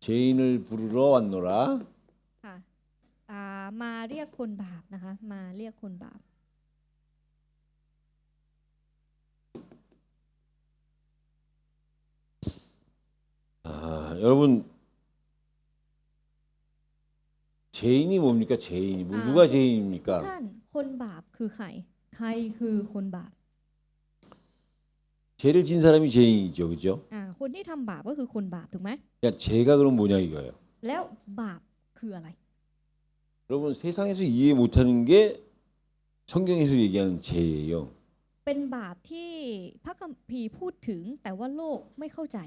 죄인을 부르러 왔노라. ค่ะมาเรียกคนบาปนะคะมาเรียกคนบาป 여러분 죄인이 뭡니까? 죄인이 누가 죄인입니까? ท่านคนบาปคือใครใครคือคนบาป 죄를 진 사람이 죄인이죠, 그죠? คนที่ทำบาปก็คือคนบาปถูกไหม 그러니까 죄가 그럼 뭐냐 이거예요. แล้วบาปคืออะไร 여러분 세상에서 이해 못하는 게 성경에서 얘기하는 죄예요. เป็นบาปที่พระคัมภีร์พูดถึงแต่ว่าโลกไม่เข้าใจ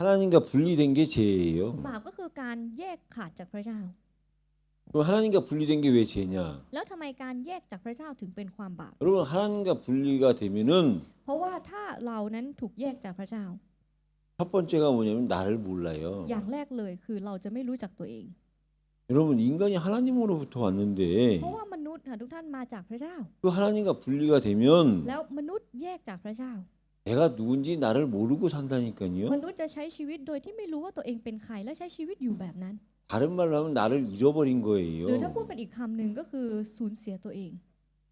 하나님과 분리된 게 죄예요. บาปก็คือการแยกขาดจากพระเจ้า 그럼 하나님과 분리된 게 왜 죄냐? แล้วทำไมการแยกจากพระเจ้าถึงเป็นความบาป 여러분 하나님과 분리가 되면은 เพราะว่าถ้าเรานั้นถูกแยกจากพระเจ้า 첫 번째가 뭐냐면 나를 몰라요. อย่างแรกเลยคือเราจะไม่รู้จักตัวเอง 여러분 인간이 하나님으로부터 왔는데 เพราะว่ามนุษย์ค่ะทุกท่านมาจากพระเจ้า 그 하나님과 분리가 되면 แล้วมนุษย์แยกจากพระเจ้า 내가 누군지 나를 모르고 산다니까요. มนุษย์จะใช้ชีวิตโดยที่ไม่รู้ว่าตัวเองเป็นใครและใช้ชีวิตอยู่แบบนั้น 다른 말로 하면 나를 잃어버린 หรือถ้า 거예요. พูดเป็นอีกคำหนึ่งก็คือสูญเสียตัวเอง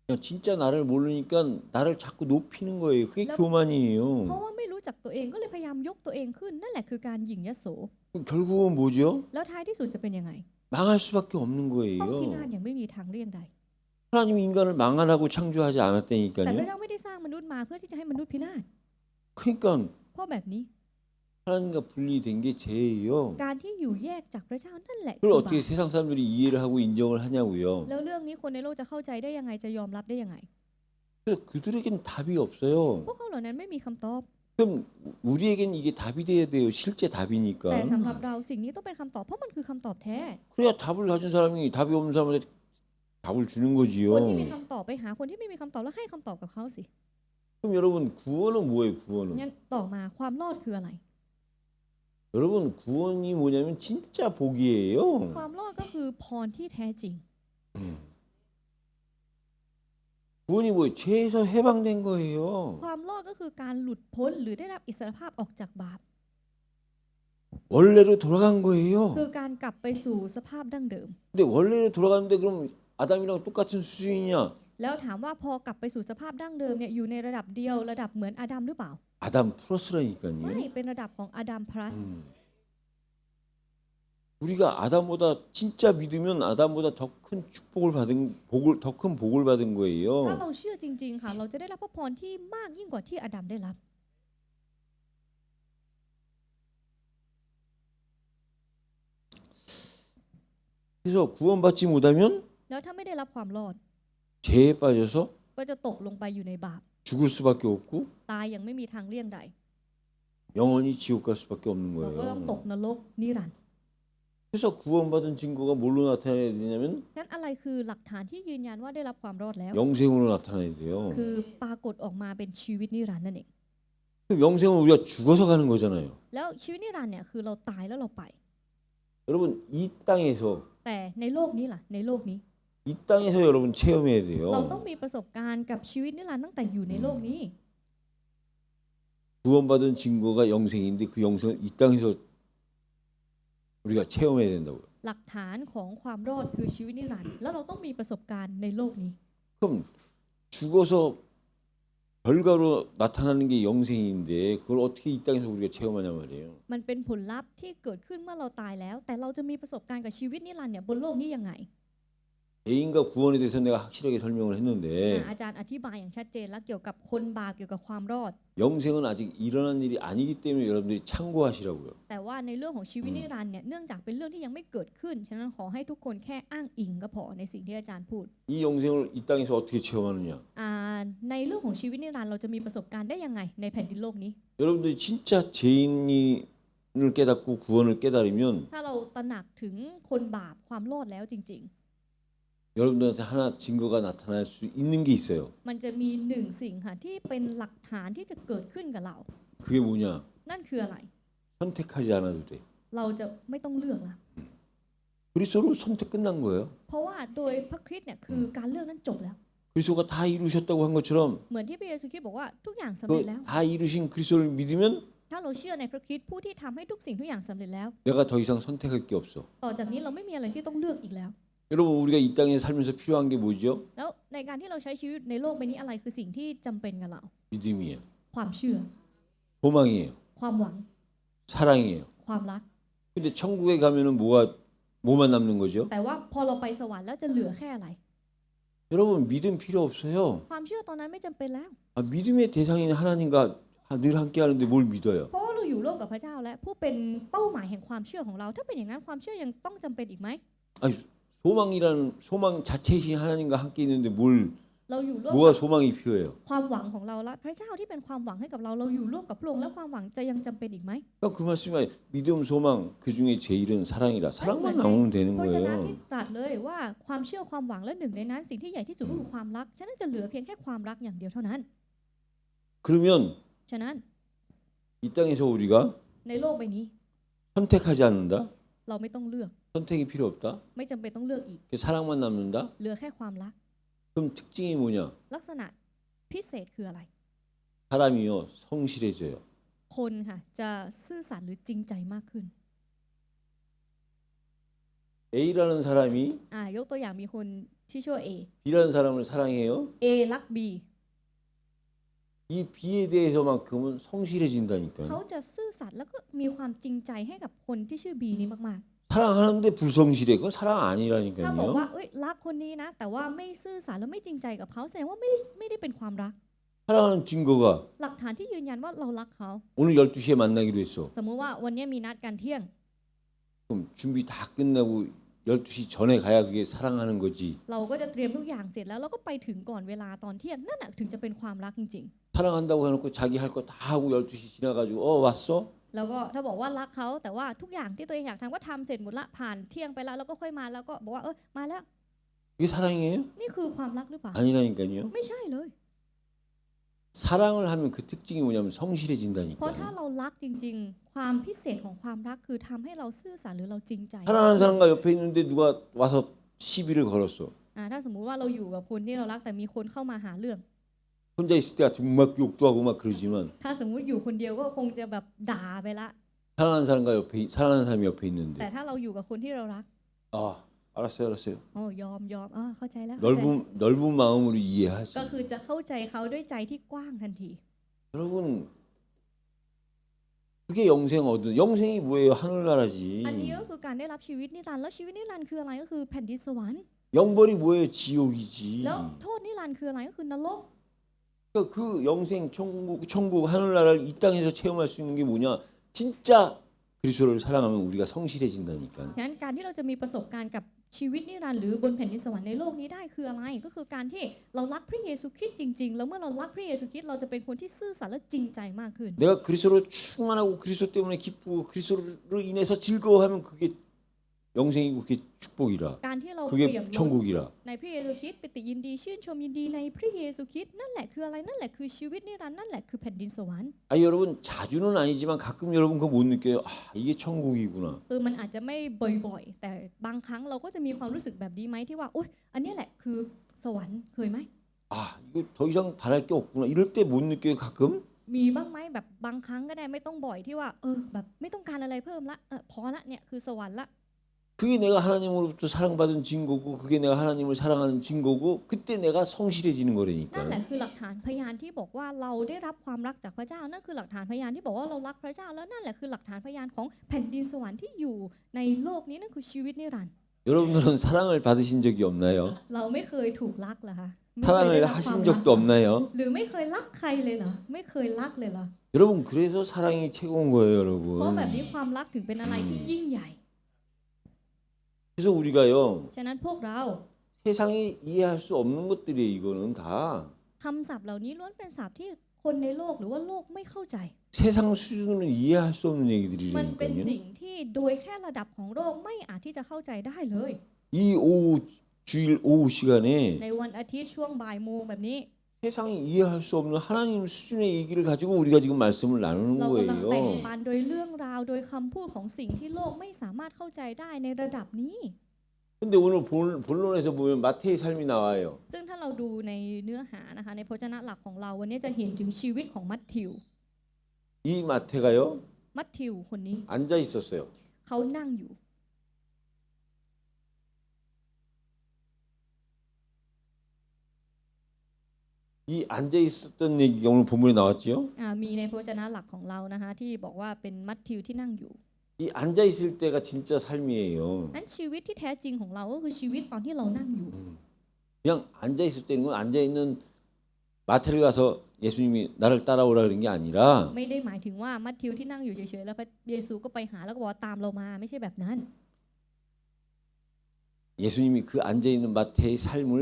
그냥 진짜 나를 모르니까 나를 자꾸 높이는 거예요. 그게 교만이에요. เพราะว่าไม่รู้จักตัวเองก็เลยพยายามยกตัวเองขึ้นนั่นแหละคือการหยิ่งยโส 결국은 뭐죠? แล้วท้ายที่สุดจะเป็นยังไง 망할 수밖에 없는 ต้องพินาศ 거예요. อย่างไม่มีทางเลี่ยงใด 하나님 인간을 망하라고 창조하지 แต่พระ 않았다니까요. เจ้าไม่ได้สร้างมนุษย์มาเพื่อที่จะให้มนุษย์พินาศ 그러니까 เพราะแบบนี้ 하나님과 분리된 게 죄예요. การที่อยู่แยกจากพระเจ้านั่นแหละคื 그걸 อบา 어떻게 ป 세상 사람들이 이해를 하고 인정을 하냐고요. แล้วเรื่องนี้คนในโลกจะเข้าใจได้ยังไงจะยอมรับได้ยังไง 그래서 그들에겐 답이 없어요. พวกเขาเหล่านั้นไม่มีคำตอบ 그럼 우리에겐 이게 답이 돼야 돼요. 실제 แต่ 답이니까. สำหรับเราสิ่งนี้ต้องเป็นคำตอบเพราะมันคือคำตอบแท้ 그래야 답을 가진 사람이 답이 없는 사람한테 답을 주는 คนที่มี 거지요. คำตอบไปหาคนที่ไม่มีคำตอบแล้วให้คำตอบกับเขาสิ 그럼 여러분 구원은 뭐예요? 구원은? งั้นต่อมาความรอดคืออะไร 여러분 구원이 뭐냐면 진짜 복이에요. ความรอดก็คือพรที่แท้จริง 구원이 뭐예요? 죄에서 해방된 거예요. ความรอดก็คือการหลุดพ้นหรือได้รับอิสรภาพออกจากบาป 원래로 돌아간 거예요. คือการกลับไปสู่สภาพดั้งเดิม 근데 원래로 돌아가는데 그럼 아담이랑 똑같은 수준이냐? แล้วถามว่าพอกลับไปสู่สภาพดั้งเดิมเนี่ยอยู่ในระดับเดียวระดับเหมือนอาดัมหรือเปล่า 아담 플러스라니까요. ไม่เป็นระดับของอาดัม plus 우리가 아담보다 진짜 믿으면 아담보다 더 큰 축복을 받은 더 큰 복을 받은 ถ้า 거예요. เราเชื่อจริงๆค่ะเราจะได้รับพระพรที่มากยิ่งกว่าที่อาดัมได้รับ 그래서 구원받지 못하면 แล้วถ้าไม่ได้รับความรอด 죄에 빠져서 ก็จะตกลงไปอยู่ในบาป 죽을 수밖에 없고 ตายอย่างไม่มีทางเลี่ยงใด 영원히 지옥 갈 수밖에 없는 เราก็ต้องต 거예요. กนรกนิรันดร์ 그래서 구원받은 증거가 뭘로 나타나야 되냐면 งั้นอะไรคือหลักฐานที่ยืนยันว่าได้รับความรอดแล้ว 영생으로 나타나야 돼요. คือปรากฏออกมาเป็นชีวิตนิรันดร์นั่นเอง 그 영생은 우리가 죽어서 가는 거잖아요. แล้วชีวิตนิรันดร์เนี่ยคือเราตายแล้วเราไป 여러분 이 땅에서 แต่ในโลกนี้ล่ะในโลกนี้ 이 땅에서 여러분 체험해야 เรา 돼요. ต้องมีประสบการณ์กับชีวิตนิรันดร์ตั้งแต่อยู่ในโลกนี้ 구원받은 증거가 영생인데 그 영생을 이 땅에서 우리가 체험해야 된다고요. หลักฐานของความรอดคือชีวิตนิรันดร์แล้วเราต้องมีประสบการณ์ในโลกนี้ 그럼 죽어서 결과로 나타나는 게 영생인데 그걸 어떻게 이 땅에서 우리가 체험하냐 말이에요. มันเป็นผลลัพธ์ที่เกิดขึ้นเมื่อเราตายแล้ว แต่เราจะมีประสบการณ์กับชีวิตนิรันดร์เนี่ยบนโลกนี้ยังไง 죄인과 구원에 대해서 내가 확실하게 설명을 했는데 อาจารย์อธิบายอย่างชัดเจนและเกี่ยวกับคนบาปเกี่ยวกับความรอด 영생은 아직 일어난 일이 아니기 때문에 여러분들이 참고하시라고요. แต่ว่าในเรื่องของชีวิตนิรันดร์เนี่ยเนื่องจากเป็นเรื่องที่ยังไม่เกิดขึ้นฉะนั้นขอให้ทุกคนแค่อ้างอิงก็พอในสิ่งที่อาจารย์พูด 이 영생을 이 땅에서 어떻게 체험하느냐? ในเรื่องของชีวิตนิรันดร์เราจะมีประสบการณ์ได้ยังไงในแผ่นดินโลกนี้ 여러분들이 진짜 죄인을 깨닫고 구원을 깨달으면 ถ้าเราตระหนักถึงคนบาปความรอดแล้วจริง 여러분들한테 하나 증거가 나타날 수 있는 게 있어요. ๆ มันจะมีหนึ่งสิ่งค่ะที่เป็นหลักฐานที่จะเกิดขึ้นกับเรา 그게 뭐냐? นั่นคืออะไร 선택하지 않아도 돼. เราจะไม่ต้องเลือกละ 그리스도로 선택 끝난 거예요. เพราะว่าโดยพระคริสต์เนี่ยคือการเลือกนั้นจบแล้ว 그리스도가 다 이루셨다고 한 것처럼 เหมือนที่พระเยซูคริสต์บอกว่าทุกอย่างสำเร็จแล้ว 다 이루신 그리스도를 믿으면 ถ้าเราเชื่อในพระคริสต์ผู้ที่ทำให้ทุกสิ่งทุกอย่างสำเร็จแล้ว 내가 더 이상 선택할 게 없어. ต่อจากนี้เราไม่มีอะไรที่ต้องเลือกอีกแล้ว 여러분 우리가 이 땅에 살면서 필요한 게 뭐죠? แล้วในการที่เราใช้ชีวิตในโลกใบนี้อะไรคือสิ่งที่จำเป็นกับเรา 믿음이에요. ความเชื่อ 소망이에요. ความหวัง 사랑이에요. ความรัก 근데 천국에 가면은 뭐만 남는 거죠? แต่ว่าพอเราไปสวรรค์แล้วจะเหลือแค่อะไร 여러분 믿음 필요 없어요. ความเชื่อตอนนั้นไม่จำเป็นแล้ว 믿음의 대상인 하나님과 늘 함께 하는데 뭘 믿어요? เพราะว่าเราอยู่ร่วมกับพระเจ้าและผู้เป็นเป้าหมายแห่งความเชื่อของเรา ถ้าเป็นอย่างนั้นความเชื่อยังต้องจำเป็นอีกไหม 아니, 소망 자체이신 하나님과 함께 있는데 เราอยู่ร่วม 뭐가 กับ 소망이 필요해요? ความหวังของเราและพระเจ้าที่เป็นความหวังให้กับเราอยู่ร่วมกับพระองค์และความหวังจะยังจำเป็นอีกไหม 그러니까 그 말씀이 믿음, 소망 그 중에 제일은 사랑이라 사랑만 나오면 되는 เพราะฉะนั้น 거예요. ที่ตรัสเลยว่าความเชื่อความหวังและหนึ่งในนั้นสิ่งที่ใหญ่ที่สุดก็คือความรักฉะนั้นจะเหลือเพียงแค่ความรักอย่างเดียวเท่านั้น 그러면 ฉะนั้น 이 땅에서 우리가 ในโลกใบนี้ 선택하지 않는다? เราไม่ต้องเลือก 선택이 필요 없다? ไม่จำเป็นต้องเลือกอีก 사랑만 남는다? เหลือแค่ความรัก 그럼 특징이 뭐냐? ลักษณะพิเศษคืออะไร 사람이요 성실해져요. คนค่ะจะซื่อสัตย์หรือจริงใจมากขึ้น A라는 사람이 ยกตัวอย่างมีคนที่ชื่อ A B라는 사람을 사랑해요. A รัก B 이 B에 대해서만큼은 성실해진다니까요. เขาจะซื่อสัตย์แล้วก็มีความจริงใจให้กับคนที่ชื่อ B นี้มาก 사랑하는데 불성실해. 그건 사랑 ๆถ้าบอก 아니라니까요. ว่ารักคนนี้นะแต่ว่าไม่ซื่อสัตย์และไม่จริงใจกับเขาแสดงว่าไม่ได้เป็นความรัก 사랑하는 증거가 หลักฐานที่ยืนยันว่าเรารักเขา 오늘 12시에 만나기로 했어. สมมุติว่าวันนี้มีนัดกันเที่ยง 그럼 준비 다 끝나고 12시 전에 가야 그게 사랑하는 거지. เราก็จะเตรียมทุกอย่างเสร็จแล้วเราก็ไปถึงก่อนเวลาตอนเที่ยงนั่นแหะถึงจะเป็นความรักจริง 사랑한다고 해놓고 자기 할 거 다 하고 12시 지나가지고 왔어? ๆแล้วก็ถ้าบอกว่ารักเขาแต่ว่าทุกอย่างที่ตัวเองอยากทำก็ทำเสร็จหมดละผ่านเที่ยงไปแล้วแล้วก็ค่อยมาแล้วก็บอกว่ามาแล้ว 이게 사랑이에요? นี่คือความรักหรือเปล่า 아니라니까요. ไม่ใช่เลย 사랑을 하면 그 특징이 뭐냐면 เพราะถ้า 성실해진다니까요. เรารักจริงๆ ความพิเศษของความรักคือทำให้เราซื่อสัตย์หรือเราจริงใจ 사랑하는 사람과 옆에 있는데 누가 와서 시비를 걸었어. ถ้าสมมุติว่าเราอยู่กับคนที่เรารักแต่มีคนเข้ามาหาเรื่อง 혼자 있을 때 같으면 막 욕도 하고 막 그러지만 ถ้าสมมุติอยู่คนเดียวก็คงจะแบบด่าไปละ 사랑하는 사람이 옆에 แต่ 있는데 ถ้าเราอยู่กับคนที่เรารัก 알았어요. ยอมเข้าใจแล้ว 넓은 마음으로 이해하지. ก็คือจะเข้าใจเขาด้วยใจที่กว้างทันที 여러분 그게 영생이 뭐예요? 하늘나라지. อันนี้ก็คือการได้รับชีวิตนิรันดร์แล้วชีวิตนิรันดร์คืออะไรก็คือแผ่นดินสวรรค์ 영벌이 뭐예요? 지옥이지. แล้วโทษนิรันดร์คืออะไรก็คือนรก 그러니까 그 영생 천국 하늘나라를 이 땅에서 체험할 수 있는 게 뭐냐? 진짜 그리스도를 사랑하면 우리가 성실해진다니까. งั้นการที่เราจะมีประสบการณ์กับชีวิตนิรันดร์หรือบนแผ่นดินสวรรค์ในโลกนี้ได้คืออะไรก็คือการที่เรารักพระเยซูคริสต์จริงๆแล้วเมื่อเรารักพระเยซูคริสต์เราจะเป็นคนที่ซื่อสัตย์และจริงใจมากขึ้น 내가 그리스도로 충만하고 그리스도 때문에 기쁘고 그리스도로 인해서 즐거워하면 그게 영생이고 그게 축복이라. การที่เรา 그게 เปี่ยมล้น 천국이라. ในพระเยซูคริสต์ปิติยินดีชื่นชมยินดีในพระเยซูคริสต์นั่นแหละคืออะไรนั่นแหละคือชีวิตนิรันดร์นั่นแหละคือแผ่นดินสวรรค์ 여러분 자주는 아니지만 가끔 여러분 그거 못 느껴요. 이게 천국이구나. มันอาจจะไม่บ่อยๆแต่บางครั้งเราก็จะมีความรู้สึกแบบนี้ไหมที่ว่าโอ๊ยอันนี้แหละคือสวรรค์เคยไหม 이거 더 이상 바랄 게 없구나. 이럴 때 못 느껴요 가끔? มีบ้างไหมแบบบางครั้งก็ได้ไม่ต้องบ่อยที่ว่าแบบไม่ต้องการอะไรเพิ่มละพอละเนี่ยคือสวรรค์ละ 그게 내가 하나님으로부터 사랑받은 증거고 그게 내가 하나님을 사랑하는 증거고 그때 내가 성실해지는 นั่น 거라니까. แหละคือหลักฐานพยานที่บอกว่าเราได้รับความรักจากพระเจ้านั่นคือหลักฐานพยานที่บอกว่าเรารักพระเจ้าแล้วนั่นแหละคือหลักฐานพยานของแผ่นดินสวรรค์ที่อยู่ในโลกนี้นั่นคือชีวิตนิรันดร์ 여러분들은 사랑을 받으신 적이 없나요? เราไม่เคยถูกรักเหรอคะไม่เคยได้ 사랑을 รับความ 하신 รัก 적도 없나요? หรือไม่เคยรักใครเลยเหรอไม่เคยรักเลยเหรอ 여러분 그래서 사랑이 최고인 거예요 เพราะแบบ 여러분. นี้ความรักถึงเป็นอะไรที่ยิ่งใหญ่ 그래서 우리가요 ฉะนั้นพวกเรา 세상이 이해할 수 없는 것들이에요 이거는 다. คำศัพท์เหล่านี้ล้วนเป็นศัพท์ที่คนในโลกหรือว่าโลกไม่เข้าใจ 세상 수준으로는 이해할 수 없는 มันเป็น 얘기들이라니까요. สิ่งที่โดยแค่ระดับของโลกไม่อาจที่จะเข้าใจได้เลย 이 주일 오후 시간에 ในวันอาทิตย์ช่วงบ่ายโมงแบบนี้ 세상이 이해할 수 없는 하나님 수준의 얘기를 가지고 우리가 지금 말씀을 나누는 เรากำลังแบ่ง 거예요. ปันโดยเรื่องราวโดยคำพูดของสิ่งที่โลกไม่สามารถเข้าใจได้ในระดับนี้ 근데 오늘 본론에서 보면 마태의 삶이 나와요. ซึ่งถ้าเราดูในเนื้อหานะคะในพจนะหลักของเราวันนี้จะเห็นถึงชีวิตของมัทธิว 이 이 마태가요 มัทธิวคนนี้ 앉아 있었어요. เขานั่งอยู่ 이 앉아 있었던 얘기가 오늘 본문에 나왔지요. มีในพระวจนะหลักของเรานะคะที่บอกว่าเป็นมัทธิวที่นั่งอยู่ 이 앉아 있을 때가 진짜 삶이에요. นั้นชีวิตที่แท้จริงของเราก็คือชีวิตตอนที่เรานั่งอยู่ 그냥 앉아 있을 때는 건 앉아 있는 마태를 가서 예수님이 나를 따라오라 그런 게 아니라 ไม่ได้หมายถึงว่ามัทธิวที่นั่งอยู่เฉยๆแล้วพระเยซูก็ไปหาแล้วก็บอกว่าตามเรามาไม่ใช่แบบนั้น 예수님이 그 앉아 있는 마태의 삶을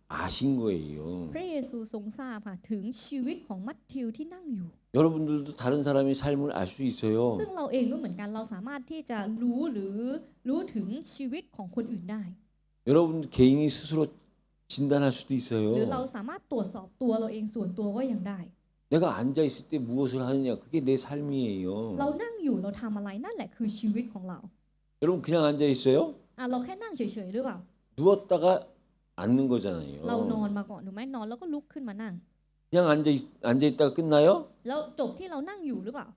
아신 거예요. พระเยซูทรงทราบค่ะถึงชีวิตของมัทธิวที่นั่งอยู่ 여러분들도 다른 사람의 삶을 알 수 있어요. ซึ่งเราเองก็เหมือนกันเราสามารถที่จะรู้หรือรู้ถึงชีวิตของคนอื่นได้ 여러분 개인이 스스로 진단할 수도 หรือเรา 있어요. สามารถตรวจสอบตัวเราเองส่วนตัวก็ยังได้ 내가 앉아 있을 때 무엇을 하느냐 그게 내 삶이에요. เรานั่งอยู่เราทำอะไรนั่นแหละคือชีวิตของเรา 여러분 그냥 앉아 있어요? เราแค่นั่งเฉยๆหรือเปล่า 누웠다가 앉는 เราน 거잖아요. อนมาก่อนถูกไหมนอนแล้วก็ลุกขึ้นมานั่ง 그냥 앉아 있다가 끝나요? แล้วจบที่เรานั่งอยู่หรือเปล่า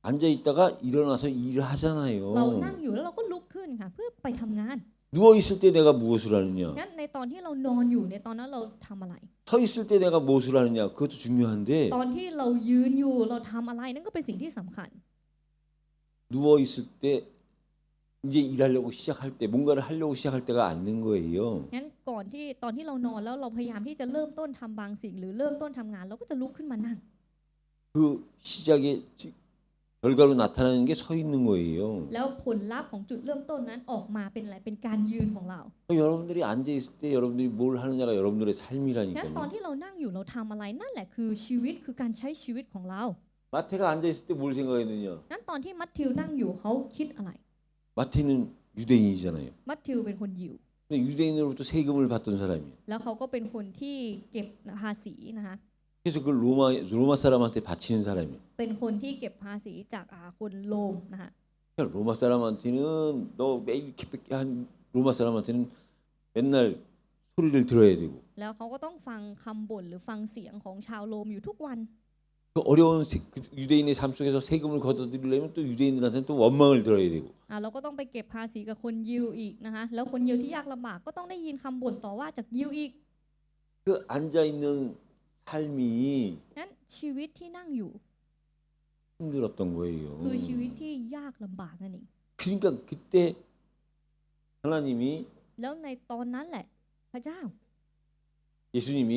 앉아 있다가 일어나서 일을 เรา 하잖아요. นั่งอยู่แล้วเราก็ลุกขึ้นค่ะเพื่อไปทำงาน 누워 있을 때 내가 무엇을 하느냐? งั้นในตอนที่เรานอนอยู่ในตอนนั้นเราทำอะไร 서 있을 때 내가 무엇을 하느냐? 그것도 중요한데 ตอนที่เรายืนอยู่เราทำอะไรนั่นก็เป็นสิ่งที่สำคัญ 누워 있을 때 이제 일하려고 시작할 때 뭔가를 하려고 시작할 때가 않는 거예요. งั้นก่อนที่ตอนที่เรานอนแล้วเราพยายามที่จะเริ่มต้นทำบางสิ่งหรือเริ่มต้นทำงานเราก็จะลุกขึ้นมานั่ง 그 시작의 결과로 나타나는 게 서 있는 거예요. แล้วผลลัพธ์ของจุดเริ่มต้นนั้นออกมาเป็นอะไรเป็นการยืนของเรา 여러분들이 앉아 있을 때 여러분들이 뭘 하느냐가 여러분들의 งั้นตอน 삶이라니까요. ที่เรานั่งอยู่เราทำอะไรนั่นแหละคือชีวิตคือการใช้ชีวิตของเรา 마태가 앉아 있을 때 뭘 생각했느냐? งั้นตอนที่มัทธิวนั่งอยู่เขาคิดอะไร 마태는 유대인이잖아요. มัทธิวเป็นคนยิว 근데 유대인으로부터 세금을 받던 사람이에요. แล้วเขาก็เป็นคนที่เก็บภาษีนะคะ 그래서 그걸 로마 사람한테 바치는 사람이에요. เป็นคนที่เก็บภาษีจากคนโรมนะคะ 그러니까 로마 사람한테는 너 매일 이렇게 한 로마 사람한테는 맨날 소리를 들어야 되고 แล้วเขาก็ต้องฟังคำบ่นหรือฟังเสียงของชาวโรมอยู่ทุกวัน 그 어려운 그 유대인의 삶 속에서 세금을 걷어들이려면 또 유대인들한테는 또 원망을 들어야 되고 เราก็ต้องไปเก็บภาษีกับคนยิวอีกนะคะแล้วคนยิวที่ยากลำบากก็ต้องได้ยินคำบ่นต่อว่าจากยิวอีก 그 앉아 있는 삶이 นั้นชีวิตที่นั่งอยู่ 힘들었던 거예요. คือชีวิตที่ยากลำบากนั่นเอง 그러니까 그때 하나님이 แล้วในตอนนั้นแหละพระเจ้า 예수님이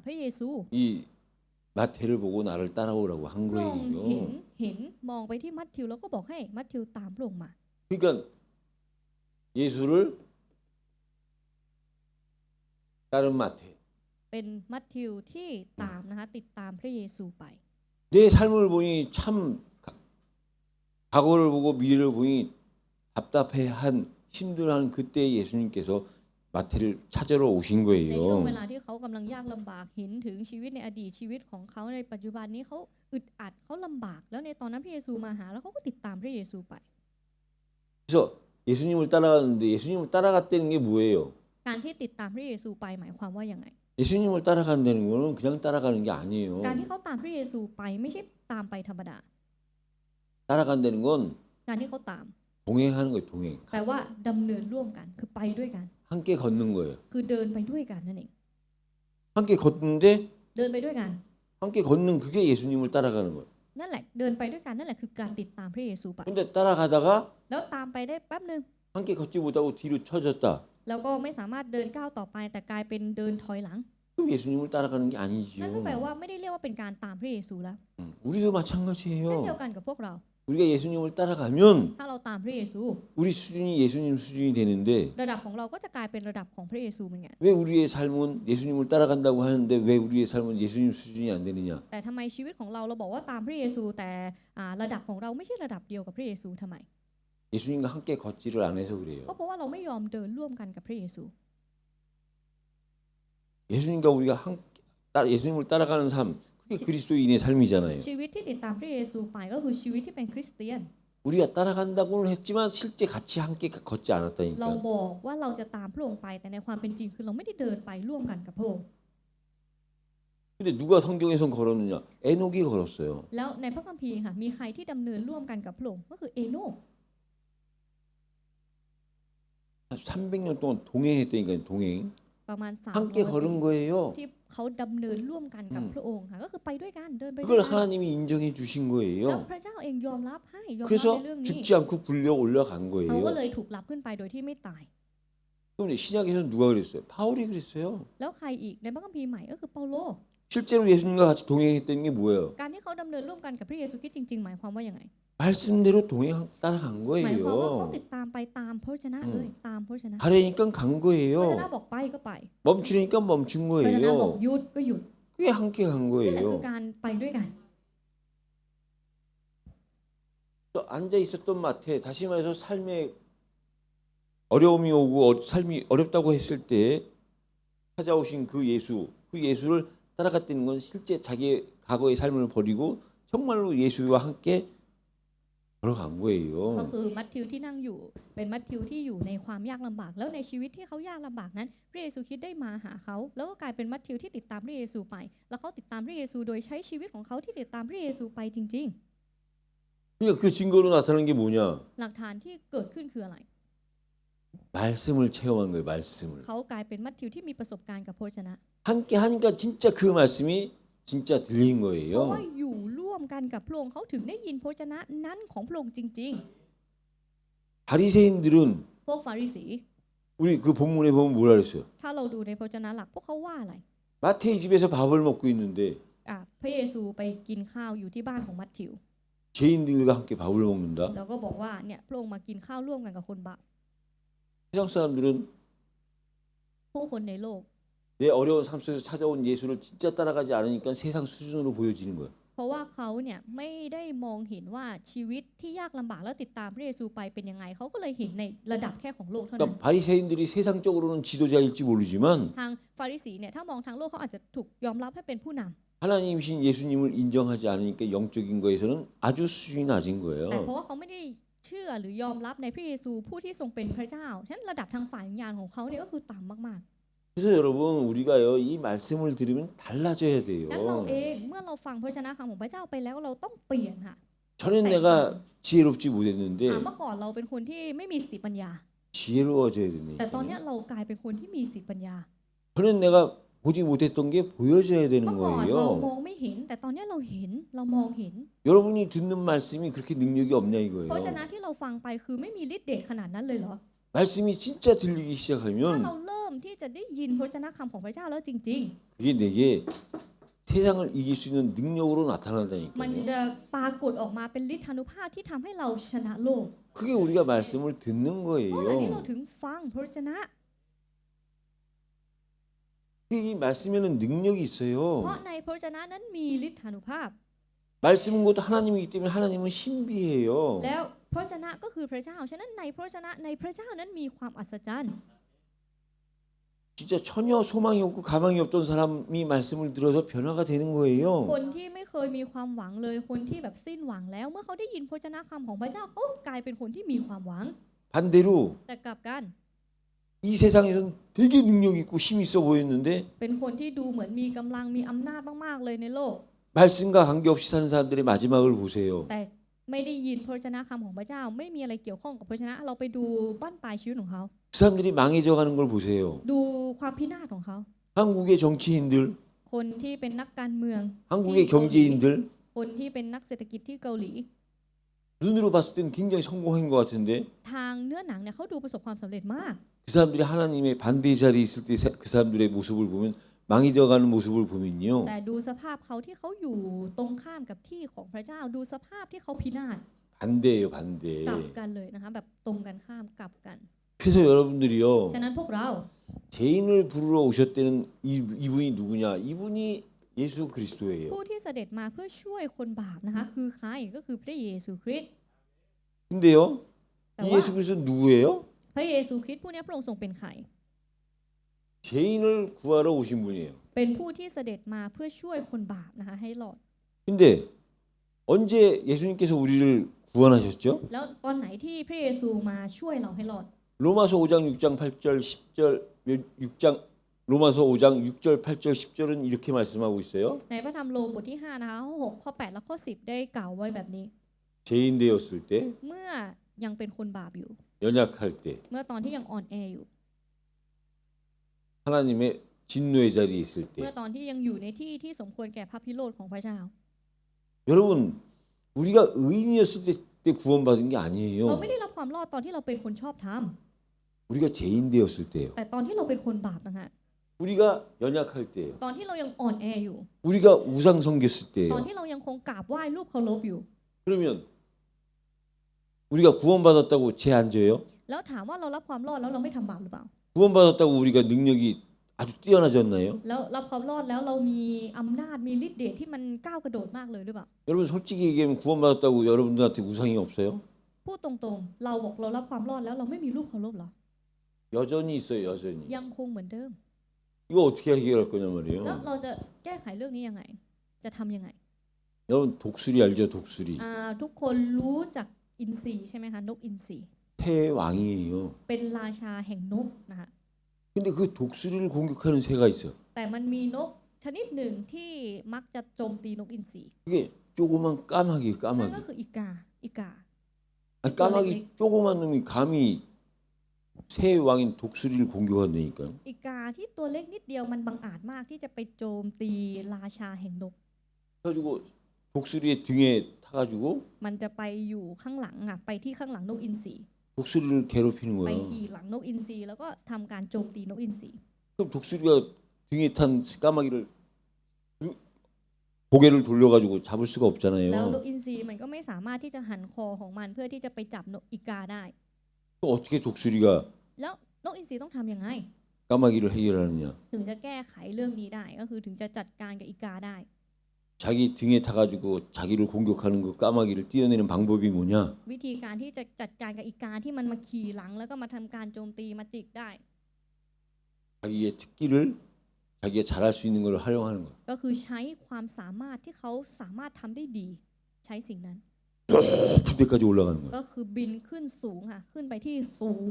พระเยซู 이 마태를 보고 나를 따라오라고 한 พระองค์ 거예요. เห็นมองไปที่มัทธิวแล้วก็บอกให้มัทธิวตามพระองค์มา 그러니까 예수를 따른 마태. เป็นมัทธิวที่ตามนะคะติดตามพระเยซูไป 내 삶을 보니 참 과거를 보고 미래를 보니 답답해한 힘들어하는 그때 예수님께서 마태를 찾으러 오신 ในช่วงเว 거예요. ลาที่เขากำลังยากลำบากเห็นถึงชีวิตในอดีตชีวิตของเขาในปัจจุบันนี้เขาอึดอัดเขาลำบากแล้วในตอนนั้นพระเยซูมาหาแล้วเขาก็ติดตามพระเยซูไป 그래서 예수님을 따라가는데 예수님을 따라갔다는 게 뭐예요? การที่ติดตามพระเยซูไปหมายความว่ายังไง 예수님을 따라간다는 거는 그냥 따라가는 게 아니에요. การที่เขาตามพระเยซูไปไม่ใช่ตามไปธรรมดา 따라간다는 건 การที่เขาตาม 동행하는 거예요. 동행. แปลว่าดำเนินร่วมกันคือไปด้วยกัน 함께 걷는 거예요. คือเดินไปด้วยกันนั่นเอง 함께 걷는데 เดินไปด้วยกัน 함께 걷는 그게 예수님을 따라가는 거예요. นั่นแหละเดินไปด้วยกันนั่นแหละคือการติดตามพระเยซูไป 근데 따라가다가 แล้วตามไปได้แป๊บนึง 함께 걷지 못하고 뒤로 쳐졌다. แล้วก็ไม่สามารถเดินก้าวต่อไปแต่กลายเป็นเดินถอยหลัง 그럼 예수님을 따라가는 게 นั่นก็แปล 아니지요. ว่าไม่ได้เรียกว่าเป็นการตามพระเยซูแล้ว 우리도 เช่นเดียว 마찬가지예요. กันกับพวกเรา 우리가 예수님을 따라가면 ถ้าเราตามพระเยซู 우리 수준이 예수님 수준이 되는데 ระดับของเราก็จะกลายเป็นระดับของพระเยซูเหมือนกัน 왜 우리의 삶은 예수님을 따라간다고 하는데 왜 우리의 삶은 예수님 수준이 안 되느냐? แต่ทำไมชีวิตของเราบอกว่าตามพระเยซูแต่ระดับของเราไม่ใช่ระดับเดียวกับพระเยซูทำไม 예수님과 함께 걷지를 안 해서 그래요. ก็เพราะว่าเราไม่ยอมเดินร่วมกันกับพระเยซู 예수님과 우리가 예수님을 따라가는 삶 그게 그리스도인의 삶이잖아요. ชีวิตที่ติดตามพระเยซูไปก็คือชีวิตที่เป็นคริสเตียน 우리가 따라간다고는 했지만 실제 같이 함께 걷지 เรา 않았다니까. บอกว่าเราจะตามพระองค์ไปแต่ในความเป็นจริงคือเราไม่ได้เดินไปร่วมกันกับพระองค์ 근데 누가 성경에선 걸었느냐? 에녹이 걸었어요. แล้วในพระคัมภีร์ค่ะมีใครที่ดำเนินร่วมกันกับพระองค์ก็คือเอโนก 300년 동안 동행했다니까요. 동행. ประมาณ 함께 300 걸은 거예요. ที่เขาดำเนินร่วมกันกับพระองค์ค่ะก็คือไปด้วยกันเดินไปด้วย 그걸 กัน 하나님이 인정해 주신 แล้ว 거예요. พระเจ้าเองยอมรับให้ยอมรับใน 그래서 เรื่องนี้ 죽지 않고 불려 올라간 เขาก็ 거예요. เลยถูกรับขึ้นไปโดยที่ไม่ตาย 그럼 신약에서는 누가 그랬어요? 바울이 그랬어요. แล้วใครอีกในพระคัมภีร์ใหม่ก็คือเปาโล 실제로 예수님과 같이 동행했다는 게 뭐예요? การที่เขาดำเนินร่วมกันกับพระเยซูคริสต์จริงๆหมายความว่าอย่างไง 말씀대로 동행 따라간 หมายความว่าเขา 거예요. ติดตามไปตามพระวจนะเลยตามพระวจนะ 가려니까 간 พระวจนะ 거예요. บอกไปก็ไป 멈추니까 멈춘 พระวจนะบอก 거예요. หยุดก็หยุด 그게 함께 간 นั่นแหละคือ 거예요. การไปด้วยกัน 또 앉아 있었던 마태, 다시 말해서 삶에 어려움이 오고 삶이 어렵다고 했을 때 찾아오신 그 예수를 따라갔다는 건 실제 자기의 과거의 삶을 버리고 정말로 예수와 함께 걸어간 ก็ 거예요. คือมัทธิวที่นั่งอยู่เป็นมัทธิวที่อยู่ในความยากลำบาก แล้วในชีวิตที่เขายากลำบากนั้นพระเยซูคริสต์ได้มาหาเขาแล้วก็กลายเป็นมัทธิวที่ติดตามพระเยซูไป แล้วเขาติดตามพระเยซูโดยใช้ชีวิตของเขาที่ติดตามพระเยซูไปจริง 그러니까 그 증거로 나타난 게 뭐냐? ๆ หลักฐานที่เกิดขึ้นคืออะไร 말씀을 체험한 거예요. 말씀을. เขากลายเป็นมัทธิวที่มีประสบการณ์กับพระวจนะ 함께 하니까 진짜 그 말씀이 진짜 들린 เพราะว่า 거예요. อยู่ร่วมกันกับพระองค์เขาถึงได้ยินพระวจนะนั้นของพระองค์จริง 바리새인들은 ๆ พวกฟาริสี 우리 그 본문에 보면 뭐라 그랬어요? ถ้าเราดูในพระวจนะหลักพวกเขาว่าอะไร 마태의 집에서 밥을 먹고 있는데 พระเยซูไปกินข้าวอยู่ที่บ้านของมัทธิว 죄인들과 함께 밥을 먹는다. แล้วก็บอกว่าเนี่ยพระองค์มากินข้าวร่วมกันกับคนบาป 세상 사람들은 ผู้คนในโลก 내 어려운 삶 속에서 찾아온 예수를 진짜 따라가지 않으니까 세상 수준으로 보여지는 거예요. เพราะว่าเขาเนี่ยไม่ได้มองเห็นว่าชีวิตที่ยากลำบากแล้วติดตามพระเยซูไปเป็นยังไงเขาก็เลยเห็นในระดับแค่ของโลกเท่านั้น 그러니까 바리새인들이 세상적으로는 지도자일지 모르지만 ทางฟาริสีเนี่ยถ้ามองทางโลกเขาอาจจะถูกยอมรับให้เป็นผู้นำ 하나님이신 예수님을 인정하지 않으니까 영적인 거에서는 아주 수준이 낮은 แต่เพ 거예요. ราะว่าเขาไม่ได้เชื่อหรือยอมรับในพระเยซูผู้ที่ทรงเป็นพระเจ้าฉะนั้นระดับทางฝ่ายวิญญาณของเขาเนี่ยก็คือต่ำมาก 그래서 여러분 우리가요 이 말씀을 들으면 달라져야 ๆนั้นเรา 돼요. เองเมื่อเราฟังพระวจนะคำของพระเจ้าไปแล้วเราต้องเปลี่ยนค่ะ 전엔 내가 지혜롭지 못했는데 เมื่อก่อนเราเป็นคนที่ไม่มีสติปัญญา 지혜로워져야 แต่ตอนนี้ 되네. เรากลายเป็นคนที่มีสติปัญญา 전엔 내가 보지 못했던 게 보여져야 เมื่ 되는 อก่อนเราม 거예요. องไม่เห็น แต่ตอนนี้เราเห็นเรามองเห็น 여러분이 듣는 말씀이 그렇게 능력이 없냐 เพราะฉะ 이거예요. นั้นที่เราฟังไปคือไม่มีฤทธิ์เดชขนาดนั้นเลยเหรอ 말씀이 진짜 들리기 ถ้าเรา 시작하면 เริ่มที่จะได้ยินพระวจนะคำของพระเจ้าแล้วจริง 그게 내게 세상을 이길 수 있는 능력으로 ๆ มัน 나타난다니까요. จะปรากฏออกมาเป็นฤทธานุภาพที่ทำให้เราชนะโลก 그게 우리가 말씀을 듣는 เพราะอะไรที่เรา 거예요. ถึงฟังพระวจนะ 이 말씀에는 능력이 เพราะ 있어요. ในพระวจนะนั้นมีฤทธานุภาพ 말씀은 곧 하나님이기 때문에 하나님은 신비해요. แล้วพระวจนะก็คือพระเจ้าฉะนั้นในพระวจนะในพระเจ้านั้นมีความอัศจรรย์ 진짜 전혀 소망이 없고 가망이 없던 사람이 말씀을 들어서 변화가 되는 ค 거예요. นที่ไม่เคยมีความหวังเลยคนที่แบบสิ้นหวังแล้ว เมื่อเขาได้ยินพระวจนะคำของพระเจ้าเขากลายเป็นคนที่มีความหวัง 반대로 แต่กลับกัน 이 세상에선 되게 능력 있고 힘 있어 보였는데 เป็นคนที่ดูเหมือนมีกำลังมีอำนาจมากๆเลยในโลก 말씀과 관계없이 사는 사람들의 마지막을 보세요. แต่ไม่ได้ยินพระวจนะคำของพระเจ้า ไม่มีอะไรเกี่ยวข้องกับพระวจนะเราไปดูบั้นปลายชีวิตของเขา 그 사람들이 망해져가는 걸 보세요. ดูความพินาศของเขา 한국의 정치인들, คนที่เป็นนักการเมือง 한국의 경제인들 คนที่เป็นนักเศรษฐกิจที่เกาหลี 눈으로 봤을 때는 굉장히 성공한 것 같은데 ทางเนื้อหนังเนี่ยเขาดูประสบความสำเร็จมาก 그 사람들이 하나님의 반대의 자리에 있을 때 그 사람들의 모습을 보면 망해져가는 모습을 보면요. แต่ดูสภาพเขาที่เขาอยู่ตรงข้ามกับที่ของพระเจ้า ดูสภาพที่เขาพินาศ 반대예요, กลับ 반대. กันเลยนะคะแบบตรงกันข้ามกลับกัน 그래서 여러분들이요. ฉะนั้นพวกเรา 죄인을 부르러 오셨다는 이분이 누구냐? 이분이 예수 그리스도예요. ผู้ที่เสด็จมาเพื่อช่วยคนบาปนะคะคือใครก็คือพระเยซูคริสต์ 근데요, 이 나와. 예수 그리스도 누구예요? พระเยซูคริสต์ผู้นี้พระองค์ทรงเป็นใคร 죄인을 구하러 오신 분이에요. เป็นผู้ที่เสด็จมาเพื่อช่วยคนบาปนะคะให้รอด 근데 언제 예수님께서 우리를 구원하셨죠? แล้วตอนไหนที่พระเยซูมาช่วยเราให้รอด 로마서 5장 6장 8절 10절 6장 로마서 5장 6절, 8절, 10절은 이렇게 말씀하고 있어요. ในพระธรรมโรมบทที่5นะคะข้อ6ข้อ8และข้อ10ได้กล่าวไว้แบบนี้ 죄인 되었을 때, เมื่อยังเป็นคนบาปอยู่ 연약할 때, เมื่อตอนที่ยังอ่อนแออยู่ 하나님의 진노의 자리에 있을 เมื่อ 때. ตอนที่ยังอยู่ในที่ที่สมควรแก่พระพิโรธของพระเจ้า 여러분, 우리가 의인이었을 때 구원받은 게 เรา 아니에요. ไม่ได้รับความรอดตอนที่เราเป็นคนชอบธรรม 우리가 죄인 되었을 때예요. แต่ตอนที่เราเป็นคนบาปต่างหาก 우리가 연약할 때예요. ตอนที่เรายังอ่อนแออยู่ 우리가 우상 섬겼을 ตอน 때예요. ที่เรายังคงกราบไหว้รูปเคารพอยู่ 그러면 우리가 구원받았다고 죄 안 져요? แล้วถามว่าเรารับความรอดแล้วเราไม่ทำบาปหรือเปล่า 구원받았다고 우리가 능력이 아주 뛰어나졌나요? แล้วรับความรอดแล้วเรามีอำนาจมีฤทธิ์เดชที่มันก้าวกระโดดมากเลยหรือเปล่า 여러분 솔직히 얘기하면 구원받았다고 여러분들한테 우상이 없어요? พูดตรงๆ เราบอกเรารับความรอดแล้วเราไม่มีรูปเคารพเหรอ 여전히 있어요, 여전히. ยังคงเหมือนเดิม 이거 어떻게 해결할 거냐 แล้ว 말이에요. เราจะแก้ไขเรื่องนี้ยังไง จะทำยังไง 여러분 독수리 알죠, 독수리. ทุกคนรู้จักอินทรีใช่ไหมคะนกอินทรี 새의 왕이에요. เป็นราชาแห่งนกนะคะ 근데 그 독수리를 공격하는 새가 있어요. แต่มันมีนกชนิดหนึ่งที่มักจะโจมตีนกอินทรี 그게 조그만 까마귀, นั่นก็ 까마귀. คืออีกา อีกา 아니, 까마귀 조그만 놈이 감히 새의 왕인 독수리를 공격한다니까요. อีกาที่ตัวเล็กนิดเดียวมันบังอาจมากที่จะไปโจมตีราชาแห่งนก 그래가지고 독수리의 등에 타가지고 มันจะไปอยู่ข้างหลังไปที่ข้างหลังนกอินทรี 독수리를 괴롭히는 ไป 거예요. ขี่หลังนกอินทรีแล้วก็ทำการโจมตีนกอินทรี 그럼 독수리가 등에 탄 까마귀를 고개를 돌려가지고 잡을 수가 แล้วน 없잖아요. กอินทรีมันก็ไม่สามารถที่จะหันคอของมันเพื่อที่จะไปจับนกอีกาได้ 또 어떻게 독수리가 แล้วนกอินทรีต้องทำยังไง 까마귀를 해결하느냐? ถึงจะแก้ไขเรื่องนี้ได้ก็คือถึงจะจัดการกับอีกาได้ 자기 등에 타가지고 자기를 공격하는 그 까마귀를 떼어내는 방법이 뭐냐? วิธีการที่จะจัดการกับอีกาที่มันมาขี่หลังแล้วก็มาทำการโจมตีมาจิกได้ 자기의 특기를 자기가 잘할 수 있는 걸 활용하는 거예요. ก็คือใช้ความสามารถที่เขาสามารถทำได้ดี ใช้สิ่งนั้น 높은 데까지 올라가는 거예요. ก็คือบินขึ้นสูงค่ะขึ้นไปที่สูง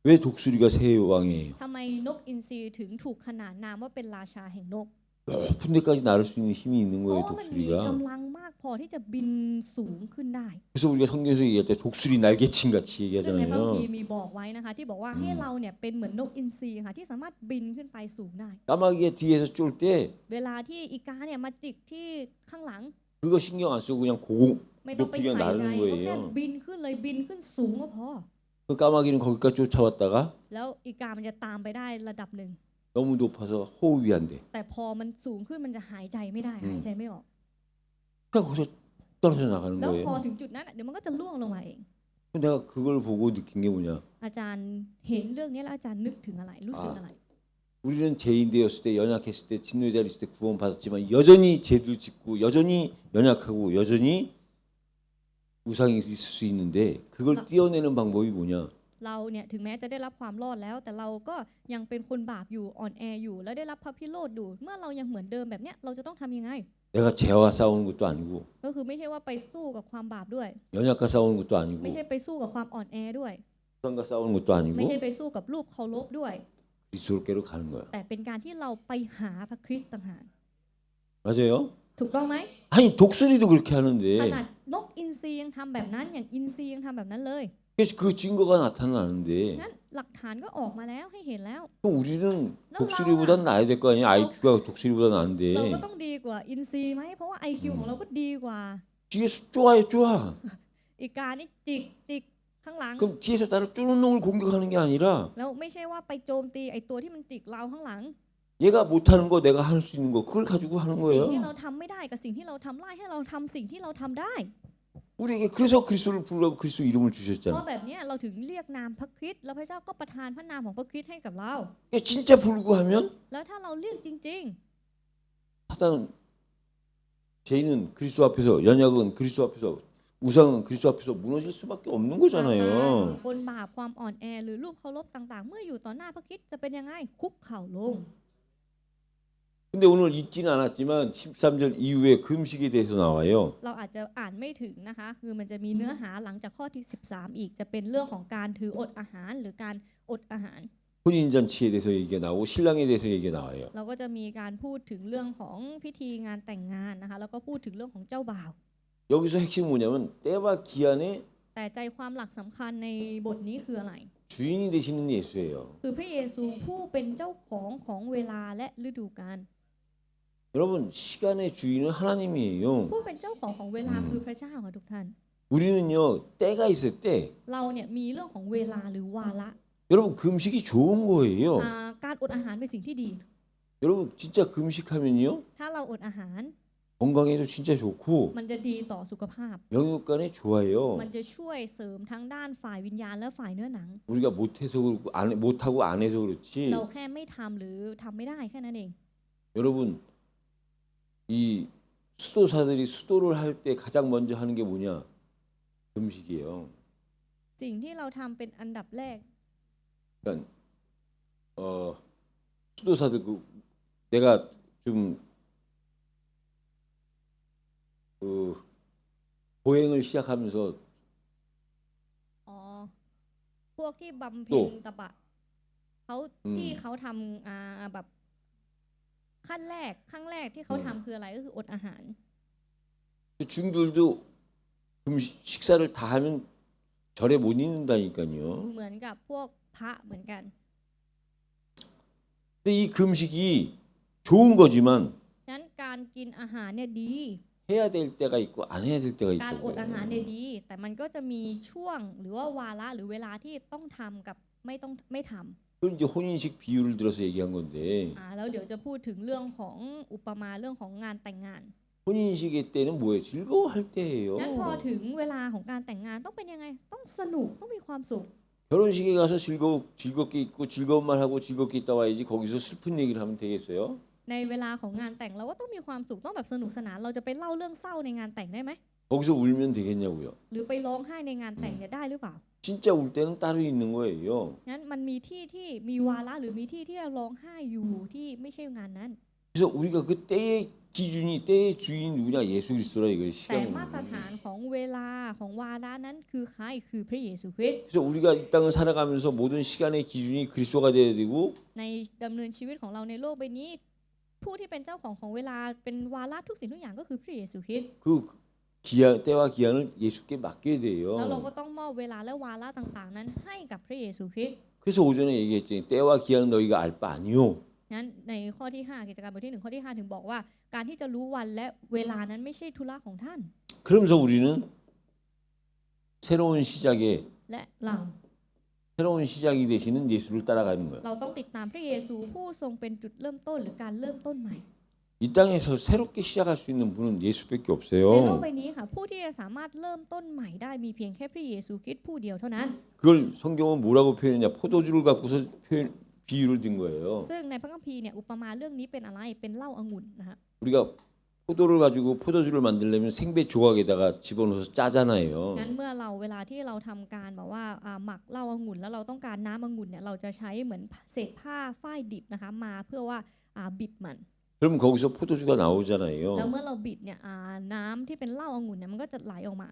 왜 독수리가 새의 왕이에요? ทำไมนกอินทรีถึงถูกขนานนามว่าเป็นราชาแห่งนก 높은 데까지 날을 수 있는 힘이 있는 เพราะ 거예요, ว่ามันมี 독수리가. กำลังมากพอที่จะบินสูงขึ้นได้ 그래서 우리가 성경에서 얘기할 때 독수리 날개친 같이 ซึ่งในพระคัมภี 얘기하잖아요. ร์มีบอกไว้นะคะ ที่บอกว่าให้เราเนี่ยเป็นเหมือนนกอินทรีค่ะที่สามารถบินขึ้นไปสูงได้ 까마귀가 뒤에서 쫄 때 เวลาที่อีกาเนี่ยมาจิกที่ข้างหลัง 그거 신경 안 쓰고 그냥 고공 ไม่ต้องไป 높이 ใส่ 그냥 ใจ 나르는 ก็แค่ 거예요. บินขึ้นเลยบินขึ้นสูงก็พอ 그 까마귀는 거기까지 쫓아왔다가 แล้วอีกามันจะตามไปได้ระดับหนึ่ง 너무 높아서 호흡이 안 돼. แต่พอมันสูงขึ้นมันจะหายใจไม่ได้หายใจไม่ออก 그냥 거기서 떨어져 나가는 แล้วพอ 거예요. ถึงจุดนั้นเดี๋ยวมันก็จะล่วงลงมาเอง 내가 그걸 보고 느낀 게 뭐냐? อาจารย์เห็นเรื่องนี้แล้วอาจารย์นึกถึงอะไรรู้สึกอะไร 우리는 죄인 되었을 때 연약했을 때 진노의 자리에 있을 때 구원받았지만 여전히 죄를 짓고 여전히 연약하고 여전히 우상이 있을 수 있는데 그걸 떼어내는 방법이 뭐냐? เราเนี่ยถึงแม้จะได้รับความรอดแล้ว แต่เราก็ยังเป็นคนบาปอยู่อ่อนแออยู่ แล้วได้รับพระพิโรธอยู่เมื่อเรายังเหมือนเดิมแบบเนี้ยเราจะต้องทำยังไง 내가 죄와 싸우는 것도 아니고 ก็คือไม่ใช่ว่าไปสู้กับความบาปด้วย 연약과 싸우는 것도 아니고 ไม่ใช่ไปสู้กับความอ่อนแอด้วย 우상과 싸우는 것도 ไม่ 아니고 ใช่ไปสู้กับรูปเคารพด้วย 그리스도께로 가는 거야. แต่เป็นการที่เราไปหาพระคริสต์ต่างหาก 맞아요? ถูกต้องไหม 아니 독수리도 그렇게 ข 하는데 นาดนกอินทรียังทำแบบนั้นอย่างอินทรียังทำแบบนั้นเลย 그래서 그 증거가 나타나는데 งั้นหลักฐานก็ออกมาแล้วให้เห็นแล้ว 그럼 우리는 독수리보단 나야 될 거 아니야? IQ가 독수리보다 เรา 나은데 ก็ต้องดีกว่าอินทรีไหมเพราะว่า IQ ของเราก็ดีกว่า 뒤에서 쪼아요 쪼아. อีกานี่จิกข้างหลัง 그럼 뒤에서 나를 쪼는 놈을 공격하는 게 아니라 แล้วไม่ใช่ว่าไปโจมตีไอตัวที่มันจิกเราข้างหลัง 얘가 못하는 거 내가 할 수 있는 거 그걸 가지고 하는 สิ่ง 거예요. ที่เราทำไม่ได้กับสิ่งที่เราทำไล่ให้เราทำสิ่งที่เราทำได้ 우리에게 그래서 그리스도를 부르라고 그리스도 이름을 เพราะ 주셨잖아. แบบเนี้ยเราถึงเรียกนามพระคริสต์แล้วพระเจ้าก็ประทานพระนามของพระคริสต์ให้กับเรา 진짜 부르고 하면 แล้วถ้าเราเรียกจริง 사단은 죄인은 그리스도 앞에서 연약은 그리스도 앞에서 우상은 그리스도 앞에서 무너질 수밖에 없는 ๆ 거잖아요. คนบาปความอ่อนแอหรือรูปเคารพต่างๆ เมื่ออยู่ต่อหน้าพระคริสต์จะเป็นยังไงคุกเข่าลง 근데 오늘 읽지는 않았지만 13절 이후에 금식에 대해서 나와요. เราอาจจะอ่านไม่ถึงนะคะคือมันจะมีเนื้อหาหลังจากข้อที่13อีกจะเป็นเรื่องของการถืออดอาหารหรือการอดอาหาร 혼인 잔치에 대해서 얘기가 나오고 신랑에 대해서 얘기가 나와요. เราก็จะมีการพูดถึงเรื่องของพิธีงานแต่งงานนะคะแล้วก็พูดถึงเรื่องของเจ้าบ่าว 여기서 핵심 뭐냐면 때와 기한의 แต่ใจความหลักสำคัญในบทนี้คืออะไร 주인이 되시는 예수예요. คือพระเยซูผู้เป็นเจ้าของของเวลาและฤดูกาล 여러분 시간의 주인은 하나님이에요. ผู้เป็นเจ้าของของเวลาคือพระเจ้าค่ะทุกท่าน 우리는요 때가 있을 때 เราเนี่ยมีเรื่องของเวลาหรือวาระ 여러분 금식이 좋은 거예요. การอดอาหารเป็นสิ่งที่ดี 여러분 진짜 금식하면요 ถ้าเราอดอาหาร 건강에도 진짜 좋고 มันจะดีต่อสุขภาพ 영육간에 좋아요. มันจะช่วยเสริมทั้งด้านฝ่ายวิญญาณและฝ่ายเนื้อหนัง 우리가 못해서 그렇고 못하고 안 해서 그렇지. เราแค่ไม่ทำหรือทำไม่ได้แค่นั้นเอง 여러분 이 수도사들이 수도를 할 때 가장 먼저 하는 게 뭐냐? 금식이에요. สิ่งที่เราทำเป็นอันดับแรก 그러니까 수도사들 내가 좀 보행을 시작하면서 อ๋อพวกที่บำ โต้ เพ็ญตบะเขาที่เขาทำแบบขั้นแรกครั้งแรกที่เขาทำคืออะไรก็คืออดอาหาร 중들도 식사를 다 하면 절에 못 있는다니까요. เหมือนกับพวกพระเหมือนกัน 근데 이 금식이 좋은 거지만 ฉะนั้นการกินอาหารเนี่ยดี 해야 될 때가 있고 안 해야 될 때가 การ 있다고 อดอาหาร 그래요. เนี่ยดี แต่มันก็จะมีช่วงหรือว่าวาระหรือเวลาที่ต้องทำกับไม่ทำ 그걸 이제 혼인식 비유를 들어서 얘기한 건데 แล้วเดี๋ยวจะพูดถึงเรื่องของอุปมาเรื่องของงานแต่งงาน 혼인식의 때는 뭐예요? 즐거워할 งั้นพอ 때예요. ถึงเวลาของการแต่งงานต้องเป็นยังไงต้องสนุกต้องมีความสุข 결혼식에 가서 즐겁게 있고 즐거운 말 하고 즐겁게 있다 와야지 거기서 슬픈 얘기를 하면 되겠어요? ในเวลาของงานแต่งเราก็ต้องมีความสุขต้องแบบสนุกสนานเราจะไปเล่าเรื่องเศร้าในงานแต่งได้ไหม 거기서 울면 되겠냐고요? หรือไปร้องไห้ในงานแต่งเนี่ยได้หรือเปล่า 진짜 울 때는 따로 있는 거예요. งั้นมันมีที่ที่มีวาระหรือมีที่ที่ร้องไห้อยู่ที่ไม่ใช่งานนั้น 그래서 우리가 그 때의 기준이 때의 주인 누구냐? 예수 그리스도라 이거예요. แต่ 시간은. มาตรฐานของเวลาของวาระนั้นคือใครคือพระเยซูคริสต์ 그래서 우리가 이 땅을 살아가면서 모든 시간의 기준이 그리스도가 돼야 되고 ในดำเนินชีวิตของเราในโลกใบนี้ ผู้ที่เป็นเจ้าของเวลาเป็นวาระทุกสิ่งทุกอย่างก็คือพระเยซูคริสต์ 그 때와 기한을 예수께 맡겨야 แล้วเรา 돼요. ก็ต้องมอบเวลาและวาระต่างๆนั้นให้กับพระเยซูคริสต์ 그래서 오전에 얘기했지. 때와 기한은 너희가 알 바 아니요. นั้นในข้อที่ 5 กิจการบทที่ 1 ข้อที่ 5 ถึงบอกว่าการที่จะรู้วันและเวลานั้นไม่ใช่ธุระของท่าน 그러면서 우리는 새로운 시작에 และเรา 새로운 시작이 되시는 예수를 따라가는 거예요. เราต้องติดตามพระเยซูผู้ทรงเป็นจุดเริ่มต้นหรือการเริ่มต้นใหม่ 이 땅에서 새롭게 시작할 수 있는 분은 예수밖에 ในโลก 없어요. ใบนี้ค่ะผู้ที่จะสามารถเริ่มต้นใหม่ได้มีเพียงแค่พระเยซูคริสต์ผู้เดียวเท่านั้น 그걸 성경은 뭐라고 표현했냐? 포도주를 갖고서 비유를 든 거예요. ซึ่งในพระคัมภีร์เนี่ยอุปมาเรื่องนี้เป็นอะไรเป็นเหล้าองุ่นนะคะ 우리가 포도를 가지고 포도주를 만들려면 생배 조각에다가 집어넣어서 짜잖아요. งั้นเมื่อเราเวลาที่เราทำการแบบว่าหมักเหล้าองุ่นแล้วเราต้องการน้ำองุ่นเนี่ยเราจะใช้เหมือนเศษผ้าฝ้ายดิบนะคะมาเพื่อว่าบิดมัน 그럼 거기서 포도주가 แล้ว 나오잖아요. เมื่อเราบิดเนี่ยน้ำที่เป็นเหล้าองุ่นเนี่ยมันก็จะไหลออกมา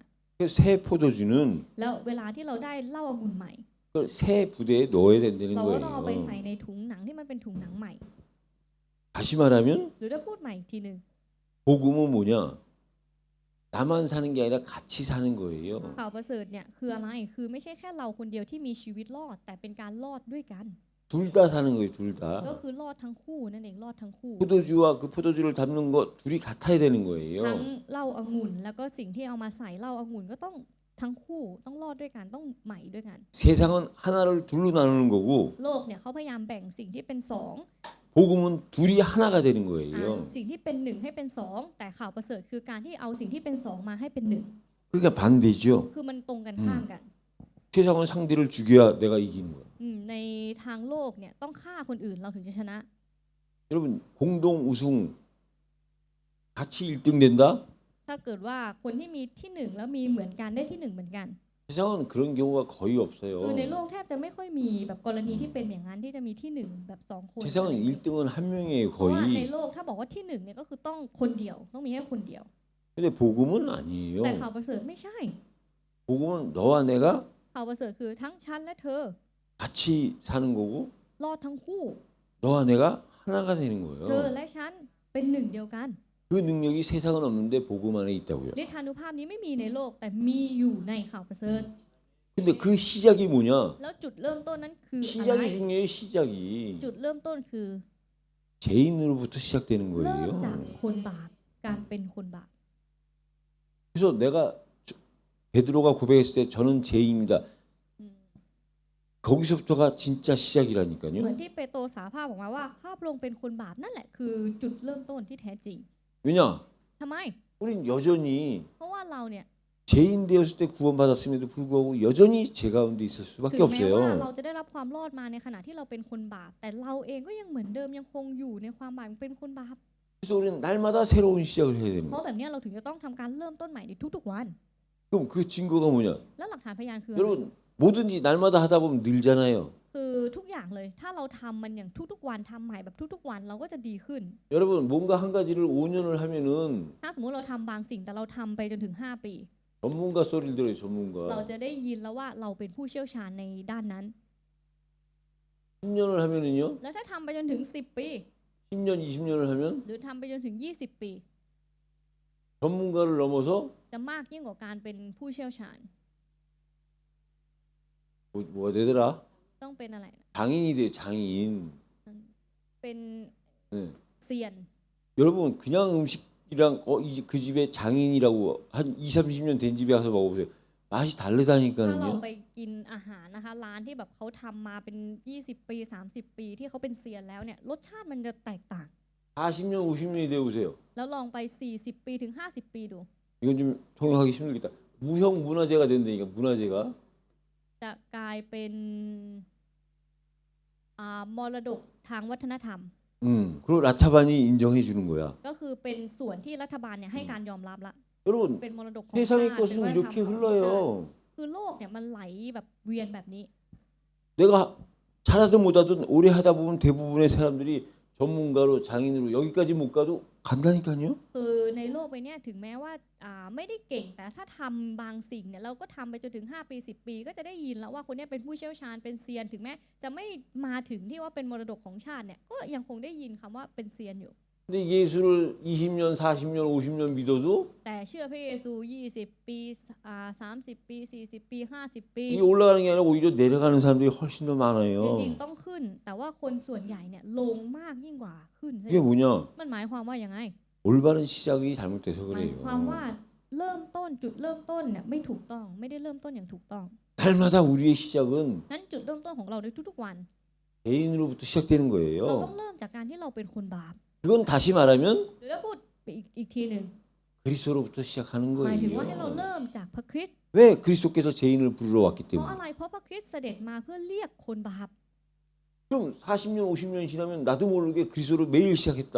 새 포도주는 แล้วเวลาที่เราได้เหล้าองุ่นใหม่ 그걸 새 부대에 넣어야 된다는 เราก็ต้องเอาไป 거예요. ใส่ในถุงหนังที่มันเป็นถุงหนังใหม่ 다시 말하면 หรือถ้าพูดใหม่อีกทีหนึ่ง 복음은 뭐냐? 나만 사는 게 아니라 같이 사는 거예요. ข่าวประเสริฐเนี่ยคืออะไรคือไม่ใช่แค่เราคนเดียวที่มีชีวิตรอด แต่เป็นการรอดด้วยกัน 둘 다 사는 거예요. 둘 ก็ 다. คือรอดทั้งคู่นั่นเองรอดทั้งคู่ 포도주와 그 포도주를 담는 거 둘이 같아야 되는 ทั้ง 거예요. เหล้าองุ่นแล้วก็สิ่งที่เอามาใส่เหล้าองุ่นก็ต้องทั้งคู่ต้องรอดด้วยกันต้องใหม่ด้วยกัน 세상은 하나를 둘로 나누는 거고 โลกเนี่ยเขาพยายามแบ่งสิ่งที่เป็นสอง 복음은 둘이 하나가 되는 อ่า 거예요. สิ่งที่เป็นหนึ่งให้เป็นสองแต่ข่าวประเสริฐคือการที่เอาสิ่งที่เป็นสองมาให้เป็นหนึ่ง 그러니까 반대죠. คือมันตรงกันข้ามกัน 세상은 상대를 죽여야 내가 이기는 거예요. ในทางโลกเนี่ยต้องฆ่าคนอื่นเราถึงจะชนะ 여러분 공동 우승 같이 1등 된다? ถ้าเกิดว่าคนที่มีที่หนึ่งแล้วมีเหมือนกันได้ที่หนึ่งเหมือนกัน 세상은 그런 경우가 거의 คือ 없어요. ในโลกแทบจะไม่ค่อยมีแบบกรณีที่เป็นอย่างนั้นที่จะมีที่หนึ่งแบบสองคน 세상은 1등은 한 명이에요 เพราะว่าใน 거의. โลกถ้าบอกว่าที่หนึ่งเนี่ยก็คือต้องคนเดียวต้องมีแค่คนเดียว 근데 복음은 아니에요. แต่ข่าวประเสริฐไม่ใช่ 복음은 너와 내가 ข่าวประเสริฐคือทั้งฉันและเธอ 같이 사는 거고 รอดทั้งคู่ 너와 내가 하나가 되는 เธอ 거예요. และฉันเป็นหนึ่งเดียวกัน 그 능력이 세상은 없는데 복음 안에 있다고요. ฤทธานุภาพนี้ไม่มีในโลกแต่มีอยู่ในข่าวประเสริฐ 근데 그 시작이 뭐냐? แล้วจุดเริ่มต้นนั้นคืออะไร 시작이 중요해요. 시작이 จุดเริ่มต้นคือ 죄인으로부터 시작되는 เริ่ม 거예요. จากคนบาปการเป็นคนบาป 그래서 내가 베드로가 고백했을 때 저는 죄인입니다. 거기서부터가 진짜 เหมือน 시작이라니까요. ที่เปโตรสารภาพออกมาว่าข้าพระองค์เป็นคนบาปนั่นแหละคือจุดเริ่มต้นที่แท้จริง 왜냐? ทำไม 우린 여전히 เพราะว่าเราเนี่ย 죄인 되었을 때 구원받았음에도 불구하고 여전히 죄 가운데 있을 ถึ 수밖에 งแม้ว่าเรา 없어요. จะได้รับความรอดมาในขณะที่เราเป็นคนบาปแต่เราเองก็ยังเหมือนเดิมยังคงอยู่ในความบาปยังเป็นคนบาป 그래서 우리는 날마다 새로운 시작을 해야 되는 เพราะ 거예요. แบบเนี้ยเราถึงจะต้องทำการเริ่มต้นใหม่ในทุกๆวัน 그럼 그 증거가 뭐냐? แล้วหลักฐานพยานคืออะไร 여러분 뭐든지 날마다 하다 보면 늘잖아요. คือทุกอย่างเลยถ้าเราทำมันอย่างทุกๆวันทำใหม่แบบทุกๆวันเราก็จะดีขึ้น 여러분 뭔가 한 가지를 5년을 하면은 ถ้าสมมุติเราทำบางสิ่งแต่เราทำไปจนถึง 5 ปี 전문가 소리를 들어요. เรา 전문가. จะได้ยินแล้วว่าเราเป็นผู้เชี่ยวชาญในด้านนั้น 10년을 하면은요. แล้วถ้าทำไปจนถึง 10 ปี 10년, 20년을 하면 หรือทำไปจนถึง 20 ปี 전문가를 넘어서 จะมากยิ่งกว่าการเป็นผู้เชี่ยวชาญ 뭐가 되더라? ต้องเป็นอะไรนะ 장인이 돼요. 장인. เป็น 네. เซียน 여러분 그냥 음식이랑 이제 그 집에 장인이라고 한 2, 30년 된 집에 가서 먹어보세요. 맛이 ถ้าเรา 다르다니까요. ไปกินอาหารนะคะร้านที่แบบเขาทำมาเป็น 20 ปี 30 ปีที่เขาเป็นเซียนแล้วเนี่ยรสชาติมันจะแตกต่าง 40년, 50년이 되어보세요. แล้วลองไป 40 ปีถึง 50 ปีดู 이건 좀 통역하기 힘들겠다. 무형 문화재가 된다니까 문화재가. จะกลายเป็นมรดกทางวัฒนธรรม 그리고 라타반이 인정해 주는 거야. ก็คือเป็นส่วนที่รัฐบาลเนี่ยให้การยอมรับละ 여러분 เป็นมรดกของชาติ 세상의 เป็น 것은 วัฒนธรรม 이렇게 ของชาติ 흘러요. คือโลกเนี่ยมันไหลแบบเวียนแบบนี้ 내가 잘하든 못하든 오래 하다 보면 대부분의 사람들이 전문가로 장인으로 여기까지 못 가도 간다니까요. คือในโลกใบเนี้ยถึงแม้ว่าไม่ได้เก่งแต่ถ้าทำบางสิ่งเนี่ยเราก็ทำไปจนถึง 5 ปี 10 ปี ก็จะได้ยินแล้วว่าคนเนี้ยเป็นผู้เชี่ยวชาญเป็นเซียนถึงแม้จะไม่มาถึงที่ว่าเป็นมรดกของชาติเนี่ยก็ยังคงได้ยินคำว่าเป็นเซียนอยู่ 근데 예수를 20년, 40년, 50년 믿어도 แต่เชื่อพระเยซู 20 ปี30 ปี 40 ปี 50 ปี 이 올라가는 게 아니라 오히려 내려가는 사람들이 훨씬 더 จริง 많아요. ๆต้องขึ้น แต่ว่าคนส่วนใหญ่เนี่ยลงมากยิ่งกว่าขึ้นซะ 이게 뭐냐? มันหมายความว่ายังไง 올바른 시작이 잘못돼서 หมายความ 그래요. ว่าเริ่มต้นจุดเริ่มต้นเนี่ยไม่ถูกต้องไม่ได้เริ่มต้นอย่างถูกต้อง 날마다 우리의 시작은 นั้นจุดเริ่มต้นของเราในทุกๆวัน 개인으로부터 시작되는 เรา 거예요. ต้องเริ่มจากการที่เราเป็นคนบาป 그건 다시 말하면 หรือถ้าพูดไปอีกทีหนึ่ง 그리스도로부터 시작하는 หมายถึงว่าให้เรา 거예요. เริ่มจากพระคริสต์ 왜 그리스도께서 죄인을 부르러 왔기 เพราะ 때문에. อะไรเพราะพระคริสต์เสด็จมาเพื่อเรียกคนบาป 그럼 40년, 50년 지나면 나도 모르게 그리스도로 매일 시작했다.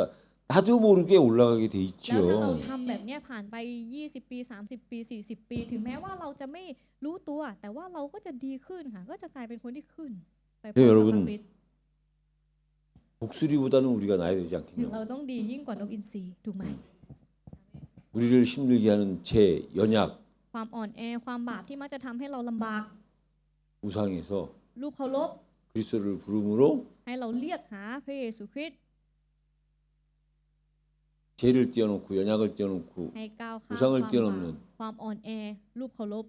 나도 모르게 올라가게 돼 แล้วถ้าเรา 있죠. ทำแบบเนี้ยผ่านไป 20 ปี 30 ปี 40 ปี ถึงแม้ว่าเราจะไม่รู้ตัว แต่ว่าเราก็จะดีขึ้นค่ะก็จะกลายเป็นคนที่ขึ้นไปพร้อมกับพระคริสต์ 독수리보다는 우리가 나야 되지 เรา 않겠냐. ต้องดียิ่งกว่านกอินทรีถูกไหม 우리를 힘들게 하는 죄, 연약, ความอ่อนแอความบาปที่มักจะทำให้เราลำบาก 우상에서 รูปเคารพ 그리스도를 부름으로 ให้เราเรียกหาพระเยซูคริสต์ 죄를 띄워놓고 연약을 띄워놓고 ให้ก้าวข้าม 우상을 ความบาป 뛰어넘는 ความอ่อนแอรูปเคารพ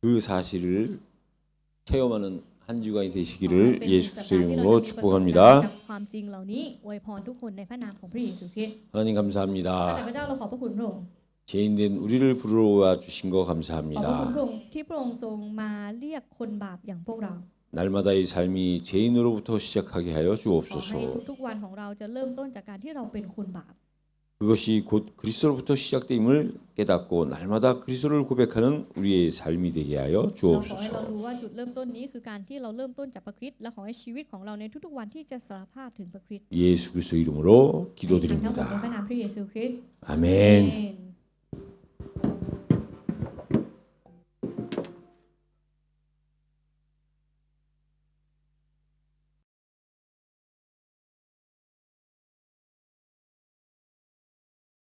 그 사실을 체험하는 한 주간이 ขอให้ 되시기를 เป็น 예수 สัป 그리스도 ดาห์ที่เรา 이름으로 จะมีประสบการณ์ 축복합니다. กับความจริงเหล่านี้อวยพรทุกคนในพระนามของพระเยซูคริสต์ 하나님 แต่ 감사합니다. พระเจ้าเราขอบพระคุณพระองค์ 죄인된 우리를 부르러 와 주신 거 ขอบพระคุณพ 감사합니다. ระองค์ที่พระองค์ทรงมาเรียกคนบาปอย่างพวกเรา 날마다의 삶이 죄인으로부터 시작하게 하여 ขอให้ 주옵소서. ทุกๆวันของเราจะเริ่มต้นจากการที่เราเป็นคนบาป 그것이 곧 그리스도로부터 시작됨을 깨닫고 날마다 그리스도를 고백하는 우리의 삶이 되게 하여 เราขอให้เรา 주옵소서. รู้ว่าจุดเริ่มต้นนี้คือการที่เราเริ่มต้นจากพระคริสต์และขอให้ชีวิตของเราในทุกๆวันที่จะสารภาพถึงพระคริสต์ 예수 그리스도 이름으로 ในทั้งหมดในพระ 기도드립니다. นามพระเยซูคริสต์ 아멘. อาเมน